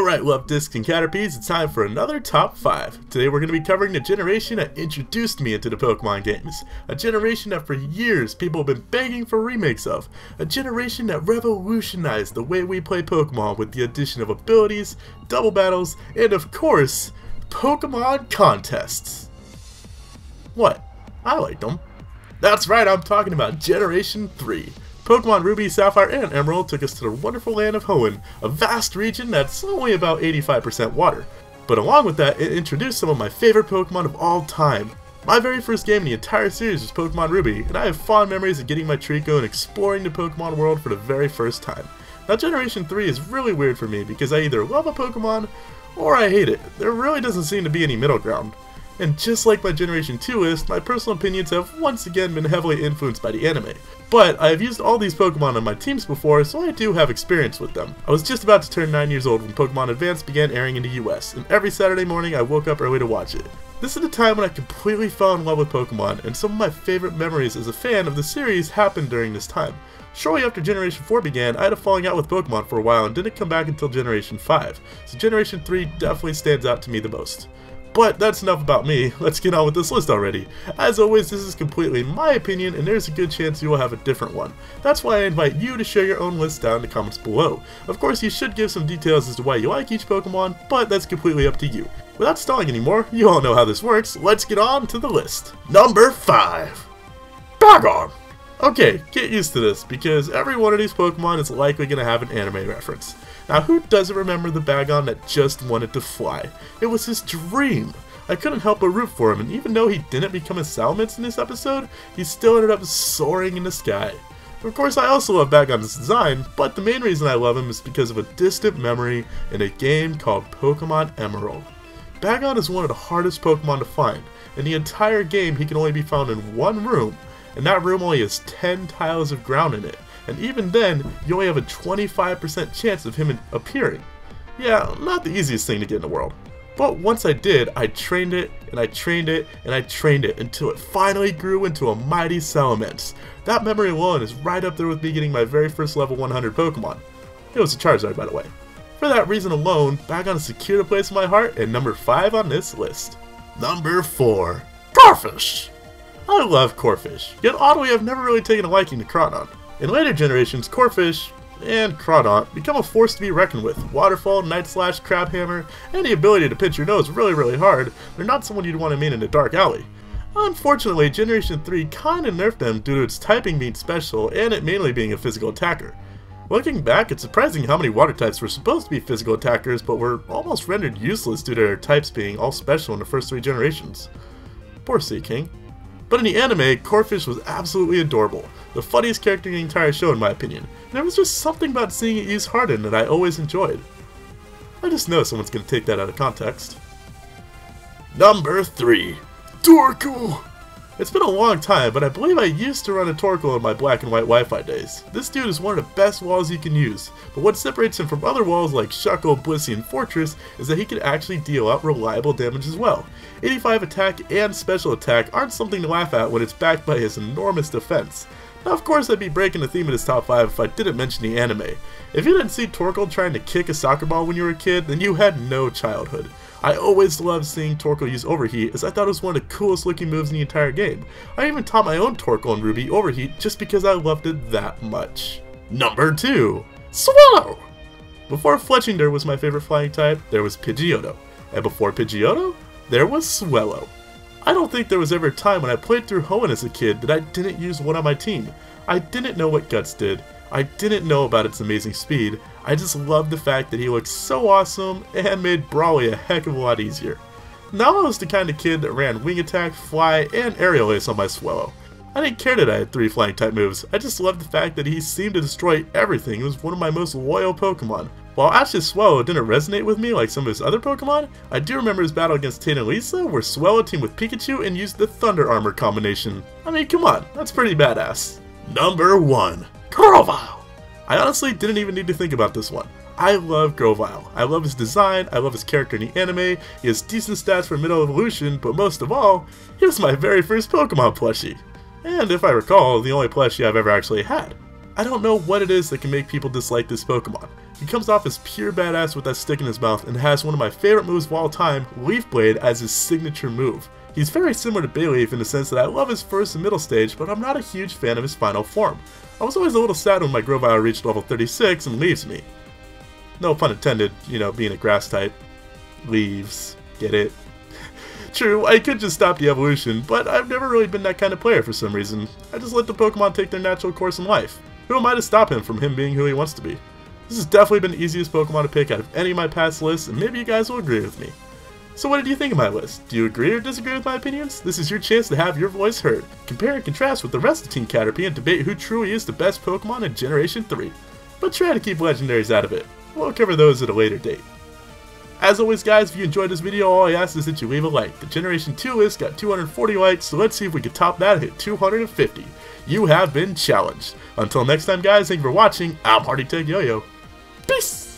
Alright, love discs and caterpies, it's time for another top 5. Today we're going to be covering the generation that introduced me into the Pokemon games. A generation that for years people have been begging for remakes of. A generation that revolutionized the way we play Pokemon with the addition of abilities, double battles, and of course, Pokemon contests. What? I liked them. That's right, I'm talking about Generation 3. Pokemon Ruby, Sapphire, and Emerald took us to the wonderful land of Hoenn, a vast region that's only about 85% water. But along with that, it introduced some of my favorite Pokemon of all time. My very first game in the entire series was Pokemon Ruby, and I have fond memories of getting my Trico and exploring the Pokemon world for the very first time. Now Generation 3 is really weird for me because I either love a Pokemon or I hate it. There really doesn't seem to be any middle ground. And just like my Generation 2 list, my personal opinions have once again been heavily influenced by the anime. But I have used all these Pokemon on my teams before, so I do have experience with them. I was just about to turn 9 years old when Pokemon Advance began airing in the US, and every Saturday morning I woke up early to watch it. This is the time when I completely fell in love with Pokemon, and some of my favorite memories as a fan of the series happened during this time. Shortly after Generation 4 began, I had a falling out with Pokemon for a while and didn't come back until Generation 5, so Generation 3 definitely stands out to me the most. But that's enough about me, let's get on with this list already. As always, this is completely my opinion and there's a good chance you will have a different one. That's why I invite you to share your own list down in the comments below. Of course, you should give some details as to why you like each Pokemon, but that's completely up to you. Without stalling anymore, you all know how this works, let's get on to the list. Number 5. Bagon! Okay, get used to this, because every one of these Pokemon is likely going to have an anime reference. Now who doesn't remember the Bagon that just wanted to fly? It was his dream! I couldn't help but root for him, and even though he didn't become a Salamence in this episode, he still ended up soaring in the sky. Of course, I also love Bagon's design, but the main reason I love him is because of a distant memory in a game called Pokemon Emerald. Bagon is one of the hardest Pokemon to find. In the entire game, he can only be found in one room, and that room only has 10 tiles of ground in it. And even then, you only have a 25% chance of him appearing. Yeah, not the easiest thing to get in the world. But once I did, I trained it, and I trained it, and I trained it until it finally grew into a mighty Salamence. That memory alone is right up there with me getting my very first level 100 Pokemon. It was a Charizard, by the way. For that reason alone, Bagon has secured a place in my heart and number 5 on this list. Number 4. Corphish! I love Corphish, yet oddly I've never really taken a liking to Crawdaunt. In later generations, Corphish and Crawdaunt become a force to be reckoned with. Waterfall, Night Slash, Crabhammer, and the ability to pinch your nose really hard, they're not someone you'd want to meet in a dark alley. Unfortunately, Generation 3 kinda nerfed them due to its typing being special and it mainly being a physical attacker. Looking back, it's surprising how many water types were supposed to be physical attackers but were almost rendered useless due to their types being all special in the first 3 generations. Poor Seaking. But in the anime, Corphish was absolutely adorable, the funniest character in the entire show in my opinion, and there was just something about seeing it use Harden that I always enjoyed. I just know someone's going to take that out of context. Number 3. Torkoal! It's been a long time, but I believe I used to run a Torkoal in my black and white Wi-Fi days. This dude is one of the best walls you can use, but what separates him from other walls like Shuckle, Blissey, and Fortress is that he can actually deal out reliable damage as well. 85 attack and special attack aren't something to laugh at when it's backed by his enormous defense. Now of course I'd be breaking the theme of this top 5 if I didn't mention the anime. If you didn't see Torkoal trying to kick a soccer ball when you were a kid, then you had no childhood. I always loved seeing Torkoal use Overheat as I thought it was one of the coolest looking moves in the entire game. I even taught my own Torkoal in Ruby Overheat just because I loved it that much. Number 2. Swallow! Before Fletchinder was my favorite flying type, there was Pidgeotto. And before Pidgeotto, there was Swellow. I don't think there was ever a time when I played through Hoenn as a kid that I didn't use one on my team. I didn't know what Guts did. I didn't know about its amazing speed. I just loved the fact that he looked so awesome and made Brawly a heck of a lot easier. Now I was the kind of kid that ran Wing Attack, Fly, and Aerial Ace on my Swellow. I didn't care that I had 3 flying type moves, I just loved the fact that he seemed to destroy everything and was one of my most loyal Pokemon. While Ash's Swellow didn't resonate with me like some of his other Pokemon, I do remember his battle against Tate and Lisa where Swellow teamed with Pikachu and used the Thunder Armor combination. I mean, come on, that's pretty badass. Number 1. Grovyle! I honestly didn't even need to think about this one. I love Grovyle. I love his design, I love his character in the anime, he has decent stats for middle evolution, but most of all, he was my very first Pokemon plushie. And if I recall, the only plushie I've ever actually had. I don't know what it is that can make people dislike this Pokemon. He comes off as pure badass with that stick in his mouth and has one of my favorite moves of all time, Leaf Blade, as his signature move. He's very similar to Bayleaf in the sense that I love his first and middle stage, but I'm not a huge fan of his final form. I was always a little sad when my Grovyle reached level 36 and leaves me. No pun intended, you know, being a grass type. Leaves. Get it? True, I could just stop the evolution, but I've never really been that kind of player for some reason. I just let the Pokemon take their natural course in life. Who am I to stop him from him being who he wants to be? This has definitely been the easiest Pokemon to pick out of any of my past lists, and maybe you guys will agree with me. So what did you think of my list? Do you agree or disagree with my opinions? This is your chance to have your voice heard. Compare and contrast with the rest of Team Caterpie and debate who truly is the best Pokemon in Generation 3. But try to keep legendaries out of it. We'll cover those at a later date. As always guys, if you enjoyed this video, all I ask is that you leave a like. The Generation 2 list got 240 likes, so let's see if we can top that and hit 250. You have been challenged. Until next time guys, thank you for watching. I'm Hardy Tech Yo-Yo. Peace!